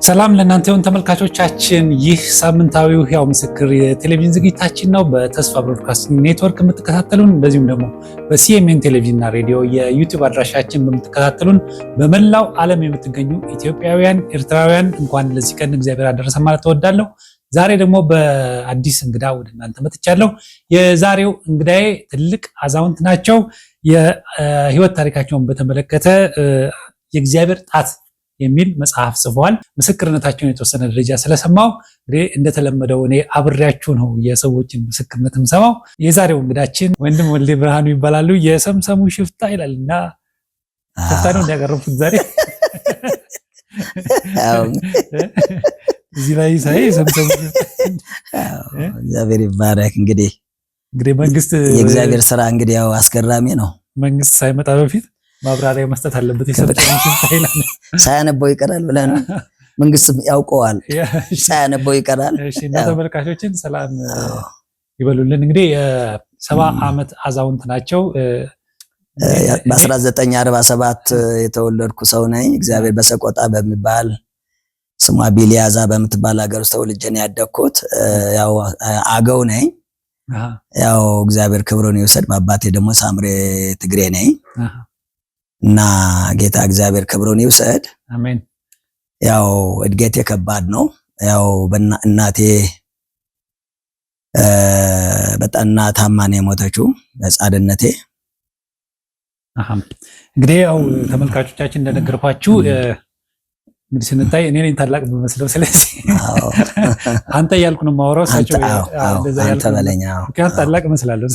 ሰላም ለእናንተ ይሁን ተመልካቾቻችን፣ ይህ ሳምንታዊው ሕያው ምስክር የቴሌቪዥን ዝግጅታችን ነው። በተስፋ ብሮድካስቲንግ ኔትወርክ የምትከታተሉን፣ እንደዚሁም ደግሞ በሲኤምኤን ቴሌቪዥንና ሬዲዮ የዩቲዩብ አድራሻችን በምትከታተሉን በመላው ዓለም የምትገኙ ኢትዮጵያውያን፣ ኤርትራውያን እንኳን ለዚህ ቀን እግዚአብሔር አደረሰ ማለት እወዳለሁ። ዛሬ ደግሞ በአዲስ እንግዳ ወደ እናንተ መጥቻለሁ። የዛሬው እንግዳዬ ትልቅ አዛውንት ናቸው። የህይወት ታሪካቸውን በተመለከተ የእግዚአብሔር ጣት የሚል መጽሐፍ ጽፈዋል። ምስክርነታቸውን የተወሰነ ደረጃ ስለሰማው እንግዲህ እንደተለመደው እኔ አብሬያችሁ ነው የሰዎችን ምስክርነት የምሰማው። የዛሬው እንግዳችን ወንድም ወልዴ ብርሃኑ ይባላሉ። የሰምሰሙ ሽፍታ ይላልና ሽፍታ ነው እንዲያቀረብኩት ዛሬ እዚህ ላይ ሳይ ሰምሰሙ እግዚአብሔር ይባረክ። እንግዲህ መንግስት የእግዚአብሔር ስራ እንግዲህ ያው አስገራሚ ነው። መንግስት ሳይመጣ በፊት ማብራሪያ መስጠት አለበት። ሳያነበው ይቀራል ብለህ ነው? መንግስትም ያውቀዋል፣ ሳያነበው ይቀራል። እና ተመልካቾችን ሰላም ይበሉልን። እንግዲህ የ70 ዓመት አዛውንት ናቸው። በ1947 የተወለድኩ ሰው ነኝ። እግዚአብሔር በሰቆጣ በሚባል ስሟ ቢሊያዛ በምትባል ሀገር ውስጥ ተወልጄ ነው ያደግኩት። ያው አገው ነኝ። ያው እግዚአብሔር ክብሩን ይውሰድ። በአባቴ ደግሞ ሳምሬ ትግሬ ነኝ። እና ጌታ እግዚአብሔር ክብሩን ይውሰድ። አሜን። ያው እድገቴ ከባድ ነው። ያው እናቴ በጠና ታማ ነው የሞተችው በሕፃንነቴ። እንግዲህ ያው ተመልካቾቻችን እንደነገርኳችሁ እንግዲህ ስንታይ እኔ ነኝ ታላቅ በመስለው። ስለዚህ አንተ እያልኩ ነው የማወራው። አንተ በለኝ። ምክንያቱም ታላቅ እመስላለሁ።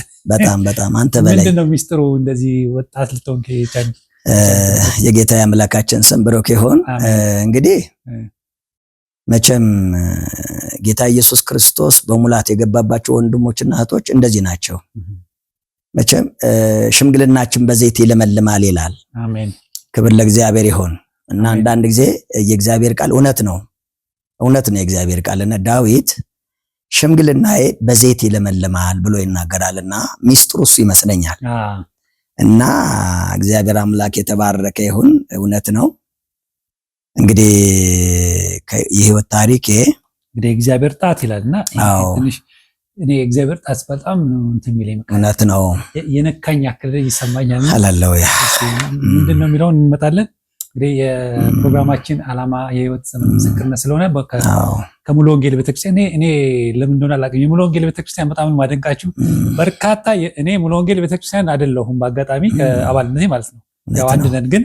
በጣም አንተ በለኝ። ምንድን ነው ሚስጥሩ እንደዚህ ወጣት ልትሆን ከቻልክ? የጌታ አምላካችን ስም ብሩክ ይሁን። እንግዲህ መቼም ጌታ ኢየሱስ ክርስቶስ በሙላት የገባባቸው ወንድሞችና እህቶች እንደዚህ ናቸው። መቼም ሽምግልናችን በዘይት ይለመልማል ይላል። አሜን። ክብር ለእግዚአብሔር ይሁን። እና አንዳንድ ጊዜ የእግዚአብሔር ቃል እውነት ነው የእግዚአብሔር ቃልና ዳዊት ሽምግልናዬ በዘይት ይለመልማል ብሎ ይናገራልና ሚስጥሩ እሱ ይመስለኛል። እና እግዚአብሔር አምላክ የተባረከ ይሁን። እውነት ነው። እንግዲህ የህይወት ታሪኬ እንግዲህ እግዚአብሔር ጣት ይላልና ትንሽ እኔ እግዚአብሔር ጣት በጣም እንትን የሚለኝ እውነት ነው። የነካኝ ያክል ይሰማኛል። ሃሌሉያ። ምንድን ነው የሚለውን እንመጣለን። እንግዲህ የፕሮግራማችን ዓላማ የህይወት ዘመን ምስክርነት ስለሆነ ከሙሉ ወንጌል ቤተክርስቲያን እኔ ለምን እንደሆነ አላውቅም። የሙሉ ወንጌል ቤተክርስቲያን በጣም ማደንቃችሁ በርካታ እኔ ሙሉ ወንጌል ቤተክርስቲያን አይደለሁም በአጋጣሚ ከአባልነቴ ማለት ነው። ያው አንድ ነን፣ ግን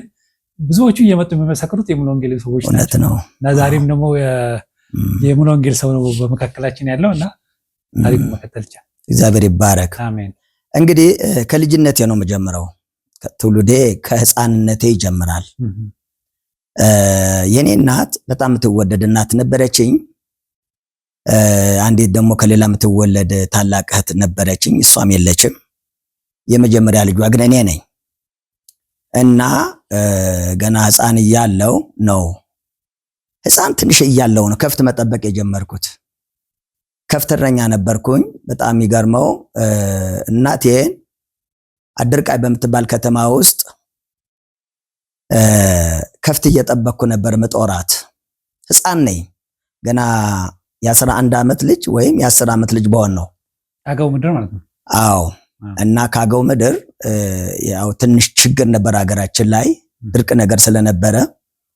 ብዙዎቹ እየመጡ የሚመሰክሩት የሙሉ ወንጌል ሰዎች ናቸው። እና ዛሬም ደግሞ የሙሉ ወንጌል ሰው ነው በመካከላችን ያለው እና ታሪኩ መከተል ይቻላል። እግዚአብሔር ይባረክ። አሜን። እንግዲህ ከልጅነቴ ነው የምጀምረው። ትውልዴ ከህፃንነቴ ይጀምራል። የኔ እናት በጣም የምትወደድ እናት ነበረችኝ። አንዲት ደግሞ ከሌላ የምትወለድ ታላቅ እህት ነበረችኝ። እሷም የለችም። የመጀመሪያ ልጇ ግን እኔ ነኝ። እና ገና ህፃን እያለው ነው ትንሽ እያለው ነው ከፍት መጠበቅ የጀመርኩት። ከፍት እረኛ ነበርኩኝ። በጣም የሚገርመው እናቴን አድርቃይ በምትባል ከተማ ውስጥ ከፍት እየጠበቅኩ ነበር ምጦራት። ህፃን ነኝ ገና የ11 ዓመት ልጅ ወይም የ10 ዓመት ልጅ በሆን ነው። አገው ምድር ማለት ነው። አዎ። እና ካገው ምድር ያው ትንሽ ችግር ነበር ሀገራችን ላይ ድርቅ ነገር ስለነበረ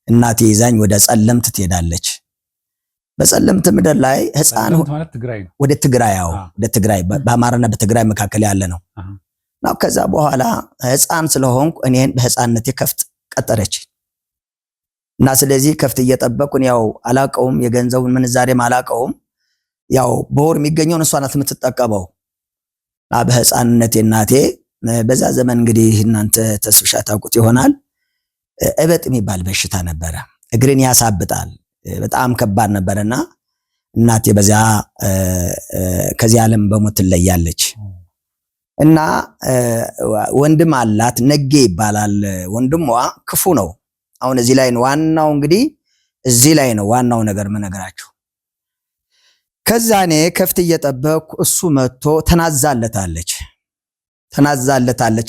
እናቴ ይዛኝ ወደ ጸለምት ትሄዳለች። በጸለምት ምድር ላይ ህፃን ማለት ትግራይ ነው። ወደ ትግራይ በአማራና በትግራይ መካከል ያለ ነው። ነው። ከዛ በኋላ ህፃን ስለሆንኩ እኔን በህፃንነቴ ከፍት ቀጠረች እና ስለዚህ ከፍት እየጠበቁን ያው አላቀውም፣ የገንዘቡን ምንዛሬም አላቀውም። ያው በወር የሚገኘውን እሷ ናት የምትጠቀመው። እና በህፃንነቴ እናቴ በዛ ዘመን እንግዲህ እናንተ ተስብሻ ታውቁት ይሆናል እበጥ የሚባል በሽታ ነበረ። እግርን ያሳብጣል። በጣም ከባድ ነበርና እናቴ በዚያ ከዚህ ዓለም በሞት ትለያለች። እና ወንድም አላት ነጌ ይባላል። ወንድሟ ክፉ ነው። አሁን እዚህ ላይ ነው ዋናው፣ እንግዲህ እዚህ ላይ ነው ዋናው ነገር ምነግራችሁ። ከዛ እኔ ከፍት እየጠበቅኩ እሱ መጥቶ ተናዛለታለች።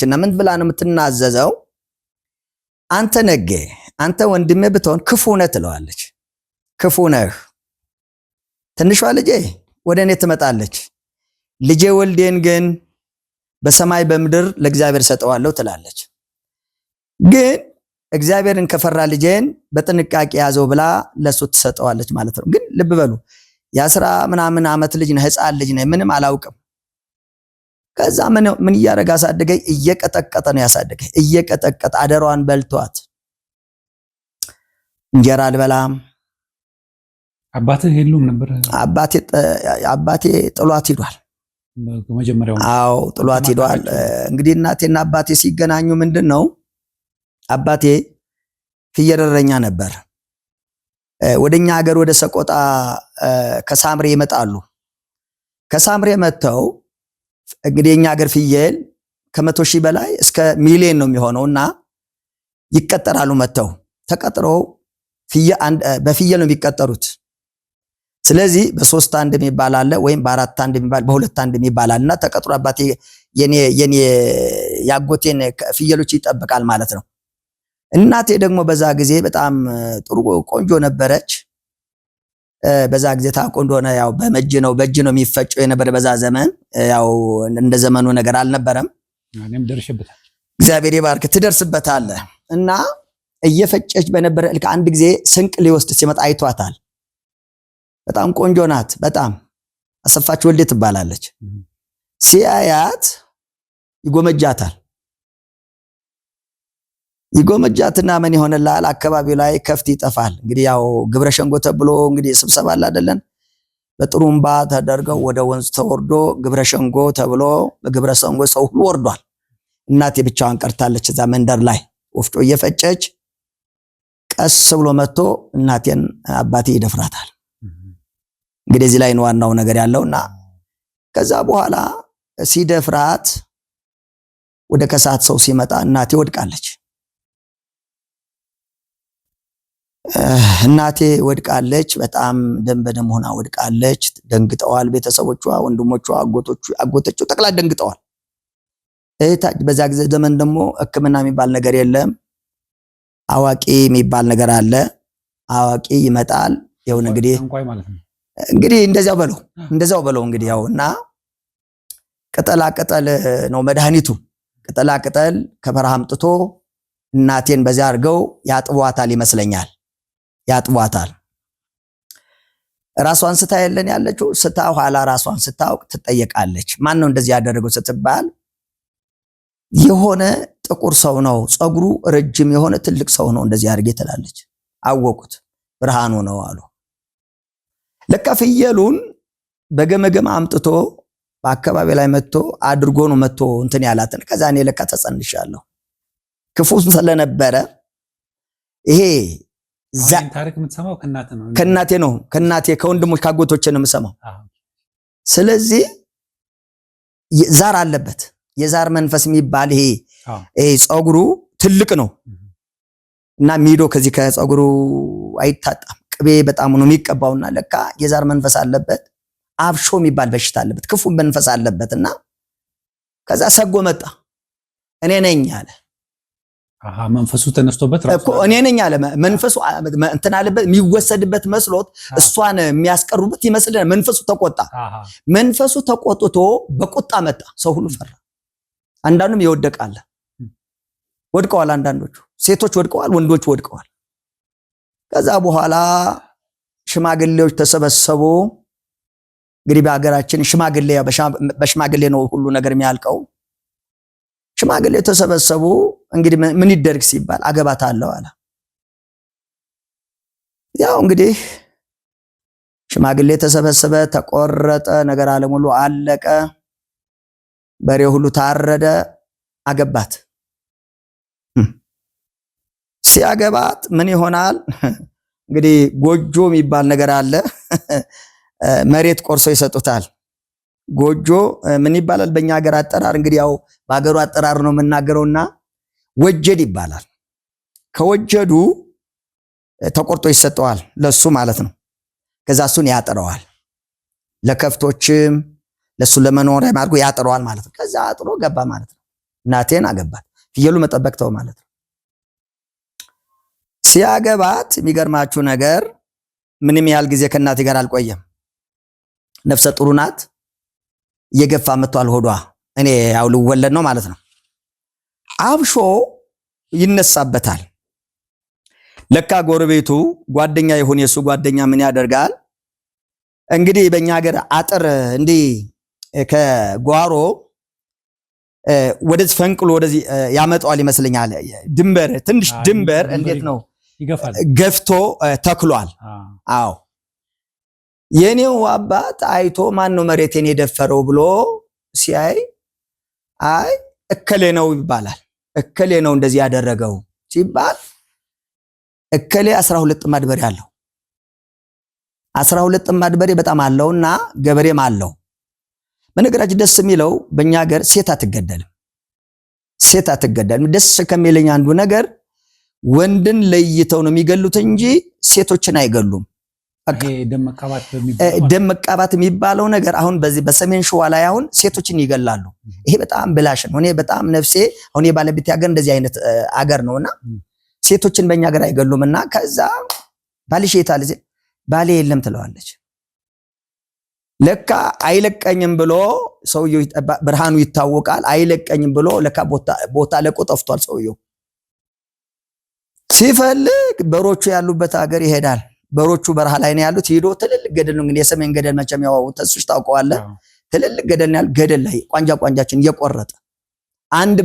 እና ምን ብላ ነው የምትናዘዘው? አንተ ነጌ አንተ ወንድሜ ብትሆን ክፉ ነህ ትለዋለች። ክፉ ነህ። ትንሿ ልጄ ወደ እኔ ትመጣለች፣ ልጄ ወልዴን ግን በሰማይ በምድር ለእግዚአብሔር ሰጠዋለሁ ትላለች። ግን እግዚአብሔርን ከፈራ ልጄን በጥንቃቄ ያዘው ብላ ለሱ ትሰጠዋለች ማለት ነው። ግን ልብ በሉ የ10 ምናምን ዓመት ልጅ ነው፣ ህፃን ልጅ ነው፣ ምንም አላውቅም። ከዛ ምን እያደረገ አሳደገኝ? እየቀጠቀጠ ነው ያሳደገኝ። እየቀጠቀጠ አደሯን በልቷት እንጀራ አልበላም። አባትህ የሉም ነበር? አባቴ ጥሏት ሂዷል። መጀመሪያው አዎ ጥሏት ሂዷል። እንግዲህ እናቴና አባቴ ሲገናኙ ምንድነው አባቴ ፍየል እረኛ ነበር። ወደኛ ሀገር ወደ ሰቆጣ ከሳምሬ ይመጣሉ። ከሳምሬ መተው እንግዲህ የኛ ሀገር ፍየል ከ100,000 በላይ እስከ ሚሊዮን ነው የሚሆነውና ይቀጠራሉ። መተው ተቀጥረው በፍየል ነው የሚቀጠሩት። ስለዚህ በ3 አንድ የሚባል አለ ወይም በ4 አንድ የሚባል በ2 አንድ የሚባል አለና ተቀጥሮ አባቴ የኔ ያጎቴን ፍየሎች ይጠብቃል ማለት ነው። እናቴ ደግሞ በዛ ጊዜ በጣም ጥሩ ቆንጆ ነበረች። በዛ ጊዜ ታቆንጆ ነው፣ ያው በእጅ ነው የሚፈጨው የነበረ በዛ ዘመን። ያው እንደ ዘመኑ ነገር አልነበረም። እኔም ደርሼበታል። እግዚአብሔር ይባርክ። ትደርስበታለህ። እና እየፈጨች በነበረ አንድ ጊዜ ስንቅ ሊወስድ ሲመጣ አይቷታል። በጣም ቆንጆ ናት። በጣም አሰፋች ወልዴ ትባላለች። ሲያያት ይጎመጃታል። ይጎመጃትና ምን ይሆንላል? አካባቢው ላይ ከፍት ይጠፋል። እንግዲህ ያው ግብረ ሸንጎ ተብሎ እንግዲህ ስብሰባ አለ አይደለን? በጥሩምባ ተደርገው ወደ ወንዝ ተወርዶ ግብረ ሸንጎ ተብሎ በግብረ ሸንጎ ሰው ሁሉ ወርዷል። እናቴ ብቻዋን ቀርታለች እዛ መንደር ላይ ወፍጮ እየፈጨች። ቀስ ብሎ መጥቶ እናቴን አባቴ ይደፍራታል። እንግዲህ እዚህ ላይ ነው ዋናው ነገር ያለውና ከዛ በኋላ ሲደፍራት ወደ ከሳት ሰው ሲመጣ እናቴ ወድቃለች። እናቴ ወድቃለች። በጣም ደም በደም ሆና ወድቃለች። ደንግጠዋል ቤተሰቦቿ፣ ወንድሞቿ፣ አጎቶቿ ጠቅላላ ደንግጠዋል። በዛ ጊዜ ዘመን ደግሞ ሕክምና የሚባል ነገር የለም። አዋቂ የሚባል ነገር አለ። አዋቂ ይመጣል። ይሁን እንግዲህ እንደዛው በለው እንግዲህ ያውና ቅጠላ ቅጠል ነው መድኃኒቱ። ቅጠላ ቅጠል ከበረሃ አምጥቶ እናቴን በዚያ አድርገው ያጥቧታል ይመስለኛል። ያጥቧታል። ራሷን ስታ የለን ያለችው ስታ ኋላ ራሷን ስታውቅ ትጠየቃለች። ማን ነው እንደዚህ ያደረገው ስትባል የሆነ ጥቁር ሰው ነው፣ ጸጉሩ ረጅም የሆነ ትልቅ ሰው ነው እንደዚህ አድርጌ ትላለች። አወቁት፣ ብርሃኑ ነው አሉ። ለካ ፍየሉን በገመገም አምጥቶ በአካባቢ ላይ መጥቶ አድርጎ ነው መጥቶ እንትን ያላትን። ከዛ እኔ ለካ ተጸንሻለሁ። ክፉ ስለነበረ ይሄ ታሪክ የምትሰማው ከእናቴ ነው። ከእናቴ ከወንድሞች ካጎቶቼ ነው የምሰማው። ስለዚህ ዛር አለበት። የዛር መንፈስ የሚባል ይሄ ጸጉሩ ትልቅ ነው እና ሚዶ ከዚህ ከጸጉሩ አይታጣም። ቅቤ በጣም ነው የሚቀባውና ለካ የዛር መንፈስ አለበት። አብሾ የሚባል በሽታ አለበት። ክፉ መንፈስ አለበትና ከዛ ሰጎ መጣ። እኔ ነኝ አለ። መንፈሱ ተነስቶበት እኮ እኔ ነኝ አለ። መንፈሱ እንትን አለበት የሚወሰድበት መስሎት እሷን የሚያስቀሩበት ይመስላል። መንፈሱ ተቆጣ። መንፈሱ ተቆጥቶ በቁጣ መጣ። ሰው ሁሉ ፈራ። አንዳንዱም ይወደቃል። ወድቀዋል። አንዳንዶቹ ሴቶች ወድቀዋል፣ ወንዶች ወድቀዋል። ከዛ በኋላ ሽማግሌዎች ተሰበሰቡ። እንግዲህ በሀገራችን ሽማግሌ በሽማግሌ ነው ሁሉ ነገር የሚያልቀው። ሽማግሌ ተሰበሰቡ። እንግዲህ ምን ይደረግ ሲባል አገባታለሁ አለ። ያው እንግዲህ ሽማግሌ ተሰበሰበ፣ ተቆረጠ፣ ነገር ዓለም ሁሉ አለቀ። በሬ ሁሉ ታረደ። አገባት። ሲያገባት ምን ይሆናል እንግዲህ ጎጆ የሚባል ነገር አለ። መሬት ቆርሶ ይሰጡታል። ጎጆ ምን ይባላል በእኛ ሀገር አጠራር? እንግዲህ ያው በሀገሩ አጠራር ነው የምናገረውና ወጀድ ይባላል። ከወጀዱ ተቆርጦ ይሰጠዋል ለሱ ማለት ነው። ከዛ እሱን ያጥረዋል። ለከፍቶችም ለሱ ለመኖሪያ ማድረጉ ያጥረዋል ማለት ነው። ከዛ አጥሮ ገባ ማለት ነው። እናቴን አገባት። ፍየሉ መጠበቅ ተው ማለት ነው። ሲያገባት የሚገርማችሁ ነገር ምንም ያህል ጊዜ ከእናቴ ጋር አልቆየም። ነፍሰ ጡር ናት። እየገፋ መጥቷል ሆዷ። እኔ ያው ልወለድ ነው ማለት ነው። አብሾ ይነሳበታል። ለካ ጎረቤቱ ጓደኛ ይሁን የሱ ጓደኛ ምን ያደርጋል እንግዲህ በእኛ ሀገር አጥር እንዲህ ከጓሮ ወደዚህ ፈንቅሎ ወደዚህ ያመጣዋል ይመስለኛል። ድንበር ትንሽ ድንበር እንዴት ነው ገፍቶ ተክሏል። አዎ የኔው አባት አይቶ ማን ነው መሬቴን የደፈረው ብሎ ሲያይ አይ እከሌ ነው ይባላል። እከሌ ነው እንደዚህ ያደረገው ሲባል እከሌ 12 ጥማድ በሬ አለው። 12 ጥማድ በሬ በጣም አለውና ገበሬም አለው። በነገራችን ደስ የሚለው በእኛ ሀገር ሴት አትገደልም። ሴት አትገደልም። ደስ ከሚለኝ አንዱ ነገር ወንድን ለይተው ነው የሚገሉት እንጂ ሴቶችን አይገሉም። ደም መቃባት የሚባለው ነገር አሁን በዚህ በሰሜን ሸዋ ላይ አሁን ሴቶችን ይገላሉ። ይሄ በጣም ብላሽ ነው። እኔ በጣም ነፍሴ አሁን የባለቤት ሀገር እንደዚህ አይነት አገር ነውና ሴቶችን በእኛ ሀገር አይገሉምና ከዛ ባልሽ የታለ ባሌ የለም ትለዋለች። ለካ አይለቀኝም ብሎ ሰውየው ብርሃኑ ይታወቃል። አይለቀኝም ብሎ ለካ ቦታ ለቆ ጠፍቷል። ሰውየው ሲፈልግ በሮቹ ያሉበት ሀገር ይሄዳል። በሮቹ በረሃ ላይ ነው ያሉት። ሄዶ ትልልቅ ገደል ነው እንግዲህ የሰሜን ገደል መቼም ያው ተስሽ ታውቀዋለህ። ትልልቅ ገደል ነው ያለው። ገደል ላይ ቋንጃችን እየቆረጠ አንድ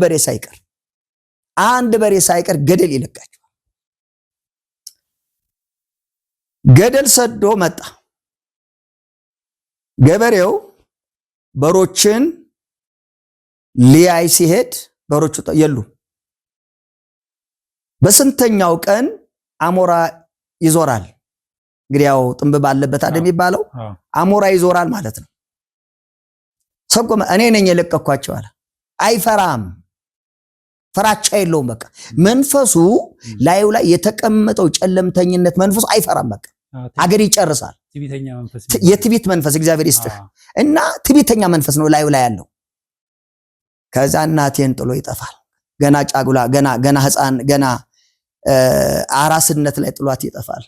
በሬ ሳይቀር ገደል ይለቃቸዋል። ገደል ሰዶ መጣ። ገበሬው በሮችን ሊያይ ሲሄድ በሮቹ የሉ። በስንተኛው ቀን አሞራ ይዞራል። እንግዲህ ያው ጥንብ ባለበት አይደል የሚባለው አሞራ ይዞራል ማለት ነው። ሰቆመ እኔ ነኝ የለቀኳቸው አለ። አይፈራም፣ ፍራቻ የለውም። በቃ መንፈሱ ላዩ ላይ የተቀመጠው ጨለምተኝነት መንፈሱ አይፈራም። በቃ አገር ይጨርሳል። የትቢት መንፈስ እግዚአብሔር ይስጥህ እና ትቢተኛ መንፈስ ነው ላዩ ላይ ያለው። ከዛ እናቴን ጥሎ ይጠፋል። ገና ጫጉላ ገና ህፃን ገና አራስነት ላይ ጥሏት ይጠፋል።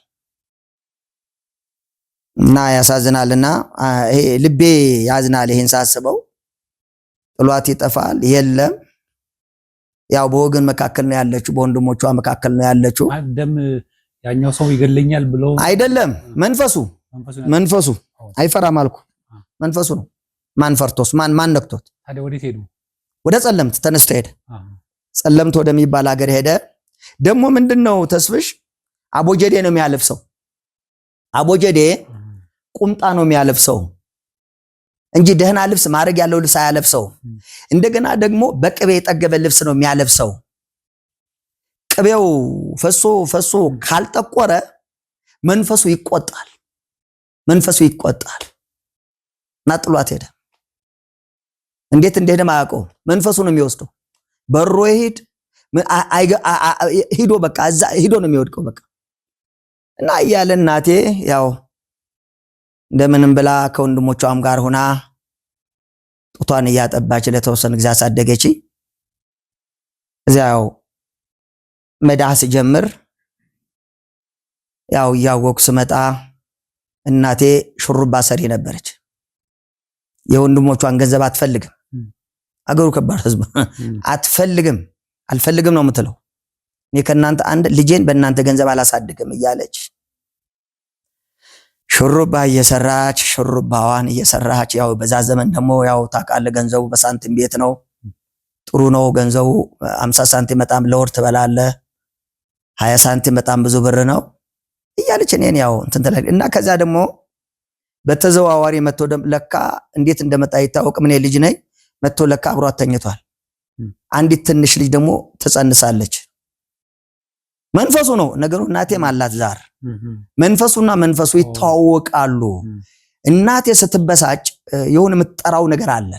እና ያሳዝናልና ይሄ ልቤ ያዝናል። ይሄን ሳስበው ጥሏት ይጠፋል። የለም ያው በወገን መካከል ነው ያለችው፣ በወንድሞቿ መካከል ነው ያለችው። ደም ያኛው ሰው ይገለኛል ብሎ አይደለም መንፈሱ አይፈራም አልኩ። መንፈሱ ነው። ማን ፈርቶስ ማን ነክቶት? ታዲያ ወዴት ሄዱ? ወደ ጸለምት ተነስቶ ሄደ። ጸለምት ወደሚባል ሀገር ሄደ። ደግሞ ምንድነው ተስፍሽ አቦጀዴ ነው የሚያለብሰው። አቦጀዴ ቁምጣ ነው የሚያለብሰው እንጂ ደህና ልብስ ማድረግ ያለው ልብስ አያለብሰው። እንደገና ደግሞ በቅቤ የጠገበ ልብስ ነው የሚያለብሰው። ቅቤው ፈሶ ካልጠቆረ መንፈሱ ይቆጣል። እና ጥሏት ሄደ። እንዴት እንደሄደ ማያውቀው መንፈሱ ነው የሚወስደው። በሮ ይሄድ ሂዶ በቃ እዛ ሂዶ ነው የሚወድቀው በቃ። እና እያለ እናቴ ያው እንደምንም ብላ ከወንድሞቿም ጋር ሆና ጡቷን እያጠባች ለተወሰነ ጊዜ አሳደገች። እዚያው መዳህ ሲጀምር ያው እያወቅሁ ስመጣ እናቴ ሹሩባ ሰሪ ነበረች። የወንድሞቿን ገንዘብ አትፈልግም። አገሩ ከባድ ህዝብ አልፈልግም ነው የምትለው። እኔ ከናንተ አንድ ልጄን በእናንተ ገንዘብ አላሳድግም እያለች ሹሩባዋን እየሰራች ያው በዛ ዘመን ደግሞ ያው ታውቃለህ ገንዘቡ በሳንቲም ቤት ነው። ጥሩ ነው ገንዘቡ 50 ሳንቲም በጣም ለወር ትበላለህ፣ 20 ሳንቲም በጣም ብዙ ብር ነው እያለች እኔን ያው እንትን ተለቅ እና ከዛ ደግሞ በተዘዋዋሪ መጥቶ ለካ እንዴት እንደመጣ ይታወቅ። ምን ልጅ ነኝ መጥቶ ለካ አብሯት ተኝቷል። አንዲት ትንሽ ልጅ ደግሞ ትጸንሳለች። መንፈሱ ነው ነገሩ። እናቴም አላት ዛር መንፈሱና መንፈሱ ይተዋወቃሉ። እናቴ ስትበሳጭ የሆነ የምትጠራው ነገር አለ።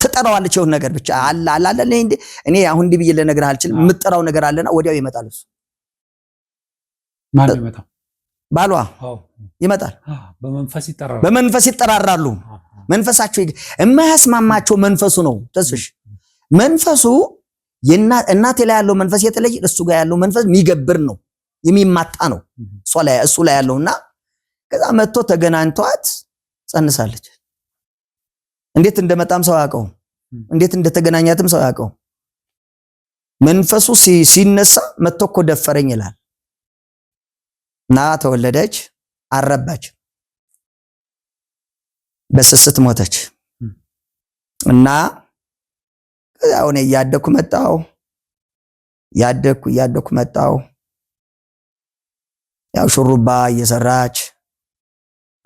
ትጠራዋለች የሆነ ነገር ብቻ አለ እኔ አሁን እንዲህ ብዬ ልነግርህ አልችልም። የምትጠራው ነገር አለና ወዲያው ይመጣል። እሱ ማን ይመጣል? ባሏ ይመጣል። በመንፈስ ይጠራራሉ። መንፈሳቸው የማያስማማቸው መንፈሱ ነው። ተስፍሽ መንፈሱ እናቴ ላይ ያለው መንፈስ የተለየ እሱ ጋር ያለው መንፈስ የሚገብር ነው። የሚማጣ ነው እሱ ላይ ያለውና ከዛ መጥቶ ተገናኝቷት ጸንሳለች። እንዴት እንደመጣም ሰው ያውቀው፣ እንዴት እንደተገናኛትም ሰው ያውቀው። መንፈሱ ሲነሳ መጥቶ እኮ ደፈረኝ ይላል እና ተወለደች፣ አረባች፣ በስስት ሞተች እና ከዛው ነው ያደኩ መጣው ያው ሹሩባ እየሰራች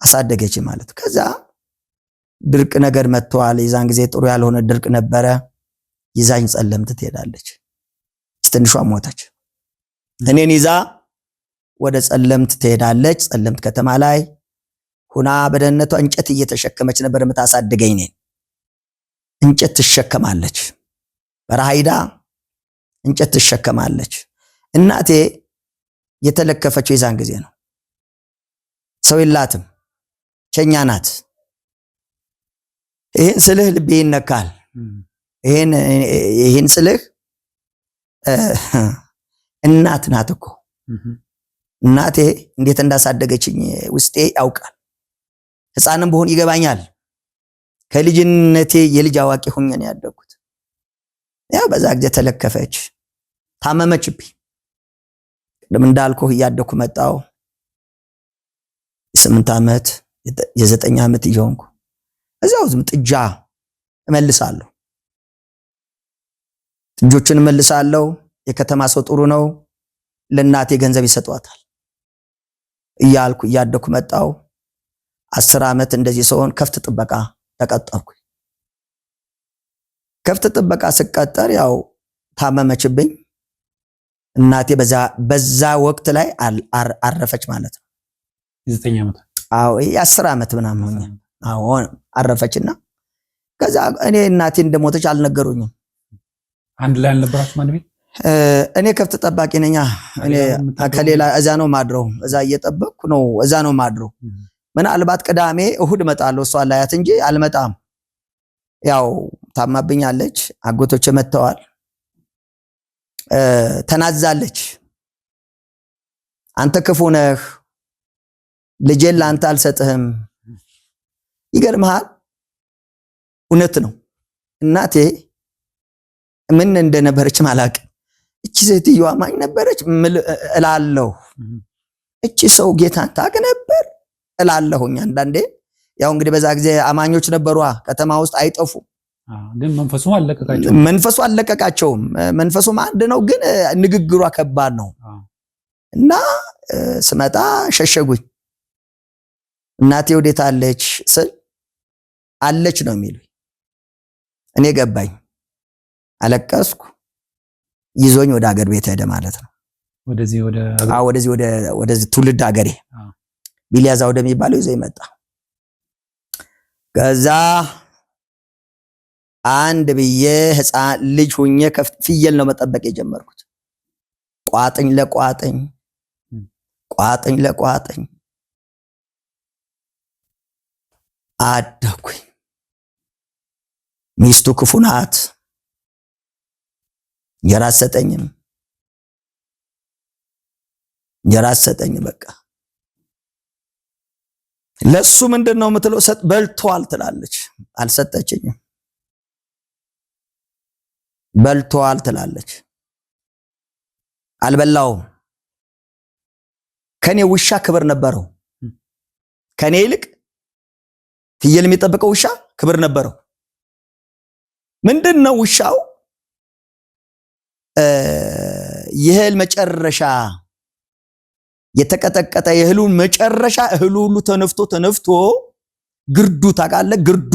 አሳደገች ማለት። ከዛ ድርቅ ነገር መጥቷል። የዛን ጊዜ ጥሩ ያልሆነ ድርቅ ነበረ። ይዛኝ ጸለምት ትሄዳለች። ትንሿ ሞተች። እኔን ይዛ ወደ ጸለምት ትሄዳለች። ጸለምት ከተማ ላይ ሁና በደህንነቷ እንጨት እየተሸከመች ነበር የምታሳድገኝ። እኔን እንጨት ትሸከማለች፣ በረሃ ሄዳ እንጨት ትሸከማለች። እናቴ የተለከፈችው የዛን ጊዜ ነው። ሰው የላትም፣ ቸኛ ናት። ይሄን ስልህ ልቤ ይነካል። ይሄን ስልህ እናት ናት እኮ እናቴ እንዴት እንዳሳደገችኝ ውስጤ ያውቃል። ሕፃንም ብሆን ይገባኛል። ከልጅነቴ የልጅ አዋቂ ሆኜ ነው ያደግኩት። ያው በዛ ጊዜ ተለከፈች፣ ታመመችብኝ። ቅድም እንዳልኩህ እያደኩ መጣሁ። የ8 ዓመት የ9 ዓመት እየሆንኩ እዛው ዝም ጥጃ እመልሳለሁ፣ ጥጆችን እመልሳለሁ። የከተማ ሰው ጥሩ ነው፣ ለእናቴ ገንዘብ ይሰጧታል እያልኩ እያደኩ መጣሁ። 10 ዓመት እንደዚህ ሰውን ከፍት ጥበቃ ተቀጠርኩ። ከፍት ጥበቃ ስቀጠር ያው ታመመችብኝ እናቴ። በዛ ወቅት ላይ አረፈች ማለት ነው። 9 ዓመት አዎ 10 ዓመት ምናምን ሆነ። አዎ አረፈችና ከዛ እኔ እናቴ እንደሞተች አልነገሩኝም። አንድ ላይ አልነበራችሁ ማን ቤት? እኔ ከፍት ጠባቂ ነኝ። እኔ ከሌላ እዛ ነው ማድረው፣ እዛ እየጠበቅኩ ነው፣ እዛ ነው ማድረው። ምናልባት ቅዳሜ እሁድ እመጣለሁ እሷ ላያት እንጂ አልመጣም። ያው ታማብኛለች፣ አጎቶች መተዋል። ተናዛለች። አንተ ክፉ ነህ፣ ልጄን ለአንተ አልሰጥህም። ይገርምሃል፣ እውነት ነው። እናቴ ምን እንደነበረች ማላቅ፣ እቺ ሴትዮ አማኝ ነበረች እላለሁ፣ እቺ ሰው ጌታን ታውቅ ነበር እላለሁኝ አንዳንዴ። ያው እንግዲህ በዛ ጊዜ አማኞች ነበሯ፣ ከተማ ውስጥ አይጠፉ። ግን መንፈሱ አለቀቃቸውም። መንፈሱም አንድ ነው፣ ግን ንግግሯ ከባድ ነው እና ስመጣ ሸሸጉኝ። እናቴ ወዴት አለች ስል አለች ነው የሚሉኝ። እኔ ገባኝ፣ አለቀስኩ። ይዞኝ ወደ ሀገር ቤት ሄደ ማለት ነው። ወደዚህ ትውልድ ሀገሬ ቢሊያዛ ወደሚባለው ይዞኝ መጣ። ከዛ አንድ ብዬ ሕፃን ልጅ ሁኜ ፍየል ነው መጠበቅ የጀመርኩት። ቋጥኝ ለቋጥኝ አደኩኝ። ሚስቱ ክፉ ናት፣ የራስ ሰጠኝ በቃ። ለሱ ምንድነው የምትለው? በልቷል ትላለች። አልሰጠችኝም። በልቷል ትላለች። አልበላውም። ከኔ ውሻ ክብር ነበረው። ከኔ ይልቅ ፍየል የሚጠብቀው ውሻ ክብር ነበረው። ምንድነው ውሻው? የእህል መጨረሻ የተቀጠቀጠ የእህሉን መጨረሻ እህሉ ሁሉ ተነፍቶ ግርዱ ታውቃለህ? ግርዱ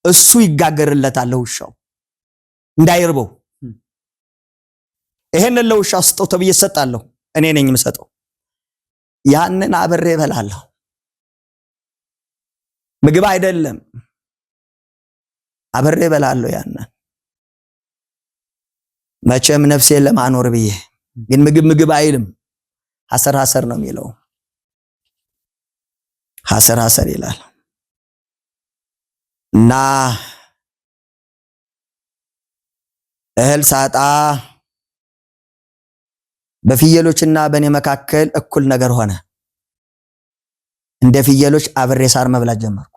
እሱ ይጋገርለታል ውሻው እንዳይርበው። ይሄንን ለውሻው ስጠው ተብዬ እሰጣለሁ። እኔ ነኝ የምሰጠው። ያንን አብሬ እበላለሁ። ምግብ አይደለም፣ አብሬ እበላለሁ። ያንን መቼም ነፍሴን ለማኖር ብዬ ግን ምግብ አይልም። ሐሰር ነው የሚለው። ሐሰር ይላል እና እህል ሳጣ በፍየሎችና በእኔ መካከል እኩል ነገር ሆነ። እንደ ፍየሎች አብሬ ሳር መብላት ጀመርኩ።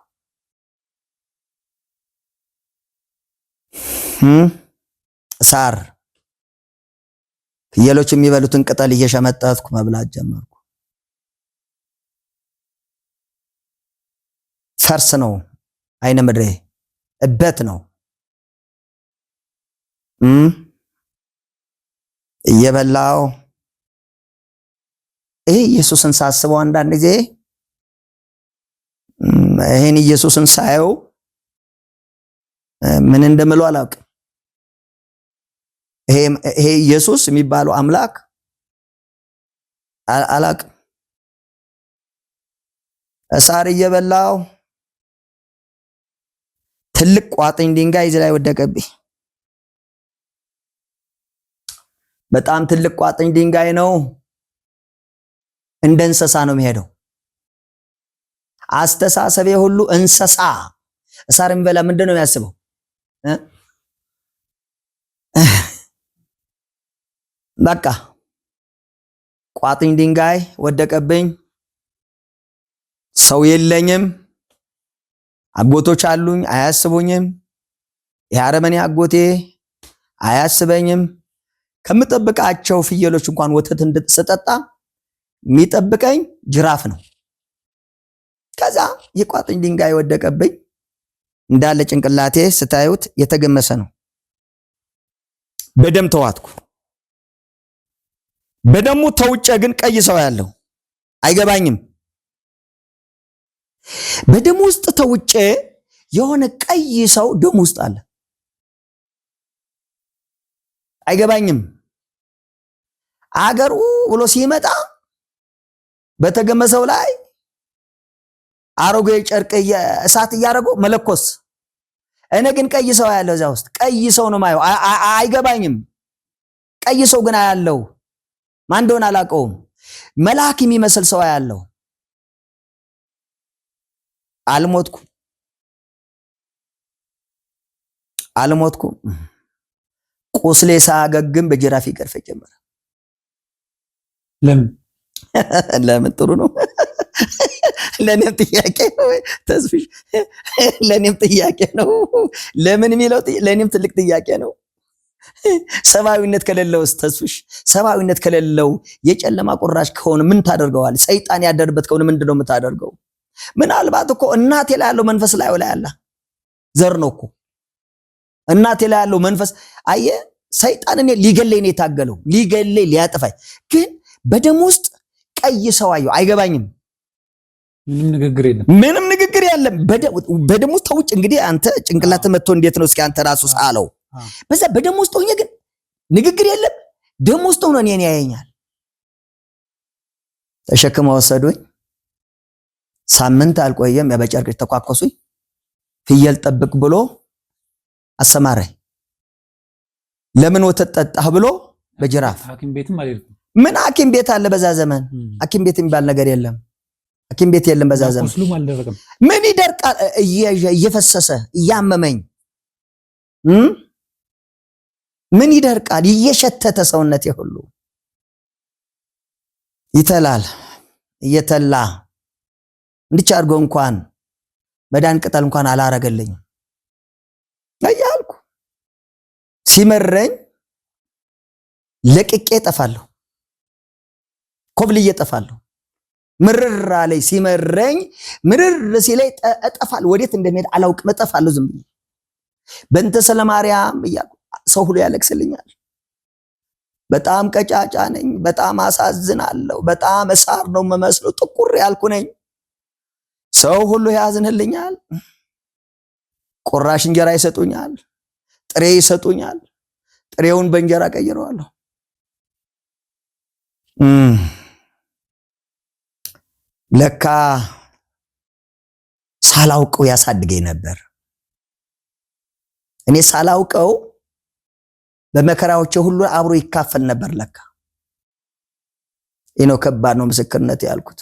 ሳር ፍየሎች የሚበሉትን ቅጠል እየሸመጠጥኩ መብላት ጀመርኩ። ፈርስ ነው አይነ ምድሬ፣ እበት ነው እየበላው። ይሄ ኢየሱስን ሳስበው አንዳንድ ጊዜ ይሄን ኢየሱስን ሳየው ምን እንደምለው አላውቅም። ይሄ ኢየሱስ የሚባለው አምላክ አላውቅም። ሳር እየበላው ትልቅ ቋጥኝ ድንጋይ እዚህ ላይ ወደቀብኝ። በጣም ትልቅ ቋጥኝ ድንጋይ ነው። እንደ እንስሳ ነው የሚሄደው። አስተሳሰቤ ሁሉ እንስሳ። ሳር የሚበላ ምንድን ነው የሚያስበው? በቃ ቋጥኝ ድንጋይ ወደቀብኝ። ሰው የለኝም። አጎቶች አሉኝ፣ አያስቡኝም። የአረመኔ አጎቴ አያስበኝም። ከምጠብቃቸው ፍየሎች እንኳን ወተት እንድስጠጣ የሚጠብቀኝ ጅራፍ ነው። ከዛ የቋጥኝ ድንጋይ ወደቀብኝ። እንዳለ ጭንቅላቴ ስታዩት የተገመሰ ነው። በደም ተዋጥኩ። በደሙ ተውጬ ግን ቀይ ሰው ያለው አይገባኝም። በደም ውስጥ ተውጬ የሆነ ቀይ ሰው ደም ውስጥ አለ፣ አይገባኝም። አገሩ ብሎ ሲመጣ በተገመሰው ላይ አሮጌ ጨርቅ እሳት እያደረጉ መለኮስ። እኔ ግን ቀይ ሰው ያለው እዛ ውስጥ ቀይ ሰው ነው ማየው። አይገባኝም። ቀይ ሰው ግን ያለው ማን እንደሆነ አላውቀውም። መልአክ የሚመስል ሰው ያለው። አልሞትኩም። ቁስሌ ሳያገግም በጅራፍ ይገርፈ ጀመረ። ለምን ጥሩ ነው። ለኔም ጥያቄ ነው ተስፍሽ፣ ለኔም ጥያቄ ነው። ለምን የሚለው ለኔም ትልቅ ጥያቄ ነው። ሰብአዊነት ከሌለውስ ተስፍሽ፣ ሰብአዊነት ከሌለው የጨለማ ቁራሽ ከሆነ ምን ታደርገዋል? ሰይጣን ያደረበት ከሆነ ምንድነው የምታደርገው? ምናልባት እኮ እናቴ ላይ ያለው መንፈስ ላይ ያለ ዘር ነው እኮ። እናቴ ላይ ያለው መንፈስ አየ ሰይጣን እኔ ሊገለኝ ነው የታገለው፣ ሊገለኝ ሊያጠፋኝ። ግን በደም ውስጥ ቀይ ሰው አየሁ። አይገባኝም። ምንም ንግግር የለም። በደም ውስጥ ተውጭ። እንግዲህ አንተ ጭንቅላት መጥቶ እንዴት ነው እስኪ አንተ ራሱ ሳለው። በዛ በደም ውስጥ ሆኜ ግን ንግግር የለም። ደም ውስጥ ሆኖ እኔን ያየኛል። ተሸክመው ወሰዱኝ። ሳምንት አልቆየም። በጨርቅ ተኳኮሱኝ። ፍየል ጠብቅ ብሎ አሰማራኝ። ለምን ወተት ጠጣህ ብሎ በጅራፍ። ሐኪም ቤትም አልሄድኩም። ምን ሐኪም ቤት አለ በዛ ዘመን? ሐኪም ቤት የሚባል ነገር የለም። ሐኪም ቤት የለም በዛ ዘመን። ምን ይደርቃል? እየፈሰሰ እያመመኝ ምን ይደርቃል? እየሸተተ ሰውነቴ ሁሉ ይተላል። እየተላ እንድቻ አድርጎ እንኳን መዳን ቅጠል እንኳን አላረገልኝም እያልኩ ሲመረኝ ለቅቄ ጠፋለሁ። ኮብልዬ ጠፋለሁ። ምርር አለኝ ሲመረኝ። ምርር ሲለኝ እጠፋለሁ። ወዴት እንደሚሄድ አላውቅም። እጠፋለሁ ዝም ብዬ በእንተ ሰለማርያም እያልኩ ሰው ሁሉ ያለቅስልኛል። በጣም ቀጫጫ ነኝ። በጣም አሳዝናለሁ። በጣም እሳር ነው የምመስለው። ጥቁር ያልኩ ነኝ። ሰው ሁሉ ያዝንልኛል። ቁራሽ እንጀራ ይሰጡኛል። ጥሬ ይሰጡኛል። ጥሬውን በእንጀራ ቀይረዋለሁ። ለካ ሳላውቀው ያሳድገኝ ነበር። እኔ ሳላውቀው በመከራዎቼ ሁሉ አብሮ ይካፈል ነበር። ለካ ይሄ ነው ከባድ ነው ምስክርነት ያልኩት።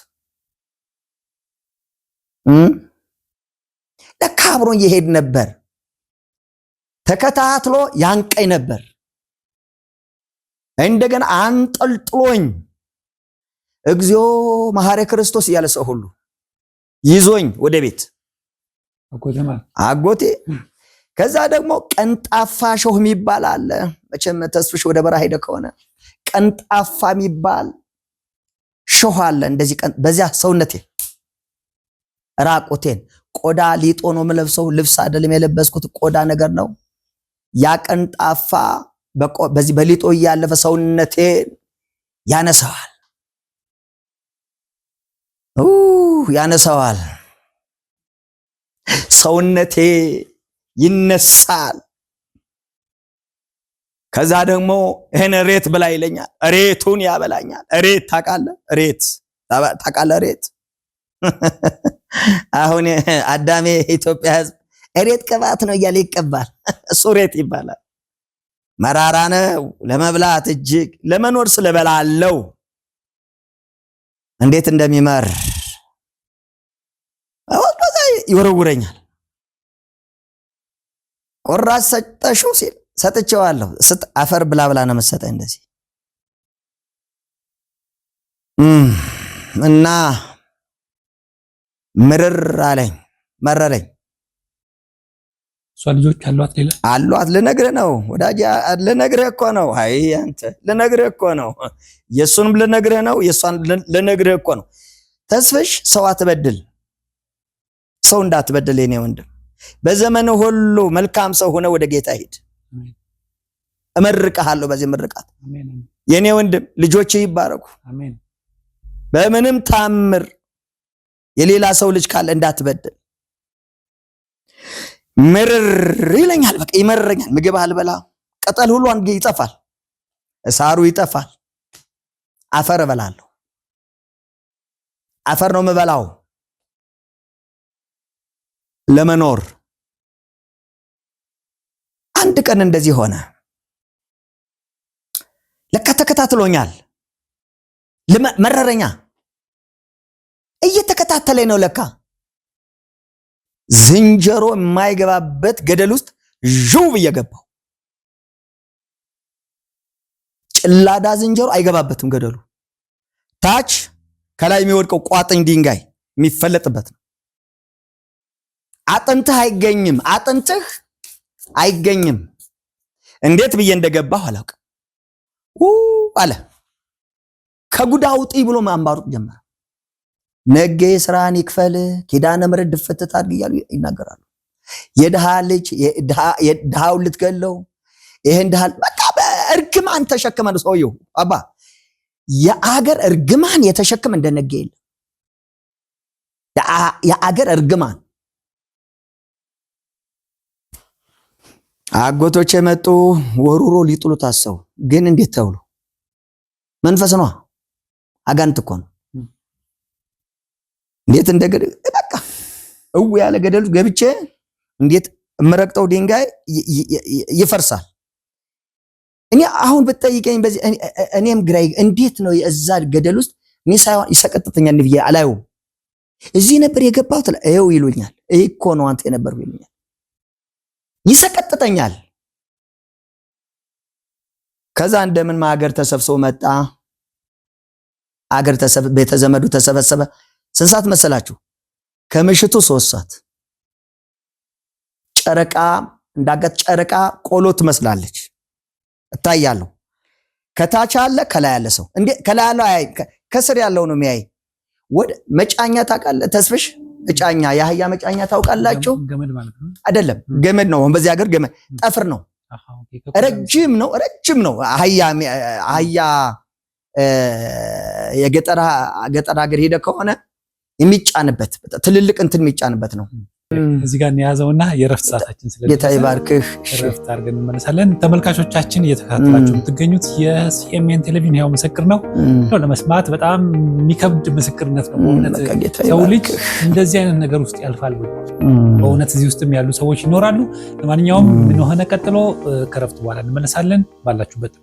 ለካ አብሮ ይሄድ ነበር። ተከታትሎ ያንቀኝ ነበር። እንደገና አንጠልጥሎኝ እግዚኦ መሐረ ክርስቶስ እያለ ሰው ሁሉ ይዞኝ ወደ ቤት አጎቴ። ከዛ ደግሞ ቀንጣፋ ሾህ የሚባል አለ። መቼም ተስፍሽ ወደ በረሃ ሄደ ከሆነ ቀንጣፋ የሚባል ሾህ አለ። እንደዚህ በዚያ ሰውነቴ ራቆቴን ቆዳ ሊጦ ነው የምለብሰው፣ ልብስ አይደለም የለበስኩት ቆዳ ነገር ነው። ያ ቀንጣፋ በዚህ በሊጦ እያለፈ ሰውነቴን ያነሳዋል ያነሳዋል። ሰውነቴ ይነሳል። ከዛ ደግሞ ይሄን ሬት ብላ ይለኛል። ሬቱን ያበላኛል። ሬት ታውቃለህ? ሬት ታውቃለህ? ሬት አሁን አዳሜ ኢትዮጵያ ሕዝብ ሬት ቅባት ነው እያለ ይቀባል። እሱ ሬት ይባላል። መራራ ነው ለመብላት እጅግ ለመኖር ስለበላለው እንዴት እንደሚመር ወጣ ይወረውረኛል። ቆራስ ሰጠሽው ሲል ሰጥቼዋለሁ። አፈር ብላ ብላ ነው መሰጠኝ እንደዚህ እና ምርር አለኝ፣ መረረኝ። እሷ ልጆች አሏት፣ ሌላ አሏት። ልነግርህ ነው ወዳጅ፣ ልነግርህ እኮ ነው። አይ አንተ ልነግርህ እኮ ነው። የሱንም ልነግርህ ነው፣ የሷን ልነግርህ እኮ ነው። ተስፍሽ ሰው አትበድል፣ ሰው እንዳትበድል የኔ ወንድም። በዘመኑ ሁሉ መልካም ሰው ሆነ ወደ ጌታ ሂድ። እመርቅሃለሁ በዚህ ምርቃት የኔ ወንድም። ልጆች ይባረኩ። አሜን። በምንም ታምር የሌላ ሰው ልጅ ካለ እንዳትበድል። ምርር ይለኛል፣ በቃ ይመረኛል። ምግብ አልበላ፣ ቅጠል ሁሉ አንዴ ይጠፋል፣ ሳሩ ይጠፋል። አፈር እበላለሁ። አፈር ነው የምበላው ለመኖር። አንድ ቀን እንደዚህ ሆነ። ለካ ተከታትሎኛል። መረረኛ እየተከታተለኝ ነው። ለካ ዝንጀሮ የማይገባበት ገደል ውስጥ ዥው ብዬ ገባሁ። ጭላዳ ዝንጀሮ አይገባበትም ገደሉ። ታች ከላይ የሚወድቀው ቋጥኝ ድንጋይ የሚፈለጥበት ነው። አጥንትህ አይገኝም፣ አጥንትህ አይገኝም። እንዴት ብዬ እንደገባሁ አላውቅም። አለ ከጉዳ ውጪ ብሎ ማንባሩቅ ጀመረ። ነገ ስራን ይክፈል ኪዳነ ምሕረት ድፍተት አድርግ እያሉ ይናገራሉ። የድሃ ልጅ የድሃው ልትገለው ይሄን ድሃ በቃ በእርግማን ተሸክመን ሰውየው አባ የአገር እርግማን የተሸከመ እንደነገ የለ። የአገር እርግማን አጎቶች የመጡ ወሩሮ ሊጥሉ ታሰቡ። ግን እንዴት ተውሉ? መንፈስ ነው፣ አጋንንት እኮ ነው። እንዴት እንደገደ በቃ ያለ ገደሉ ገብቼ እንዴት እመረቅጠው ድንጋይ ይፈርሳል። እኔ አሁን ብትጠይቀኝ በዚህ እኔም ግራይ እንዴት ነው የዛ ገደል ውስጥ እኔ ሳይሆን ይሰቀጥተኛል ብዬ አላየው። እዚህ ነበር የገባሁት አይው ይሉኛል። እኮ ነው አንተ የነበርኩ ይሉኛል። ይሰቀጥተኛል። ከዛ እንደምን ማገር ተሰብስቦ መጣ። አገር ቤተ ዘመዱ ተሰበሰበ። ስንት ሰዓት መሰላችሁ? ከምሽቱ 3 ሰዓት። ጨረቃ እንዳጋት ጨረቃ ቆሎ ትመስላለች እታያለሁ። ከታች አለ ከላይ ያለ ሰው እንዴ ከላይ ያለው አይ ከስር ያለው ነው የሚያይ። ወደ መጫኛ ታውቃለህ ተስፍሽ? መጫኛ የአህያ መጫኛ ታውቃላችሁ? ገመድ ማለት ነው አይደለም? ገመድ ነው። በዚህ ሀገር ገመድ ጠፍር ነው። ረጅም ነው፣ ረጅም ነው። አህያ የገጠር ሀገር ሄደ ከሆነ የሚጫንበት ትልልቅ እንትን የሚጫንበት ነው። እዚህ ጋር እንያዘውና የረፍት ሰዓታችን ስለዚህ ጌታ ይባርክህ። ረፍት አድርገን እንመለሳለን። ተመልካቾቻችን እየተከታተላችሁ የምትገኙት የሲኤምኤን ቴሌቪዥን ያው ምስክር ነው። ለመስማት በጣም የሚከብድ ምስክርነት ነው። በእውነት ሰው ልጅ እንደዚህ አይነት ነገር ውስጥ ያልፋል። በእውነት እዚህ ውስጥም ያሉ ሰዎች ይኖራሉ። ለማንኛውም ምን ሆነ ቀጥሎ ከረፍት በኋላ እንመለሳለን። ባላችሁበት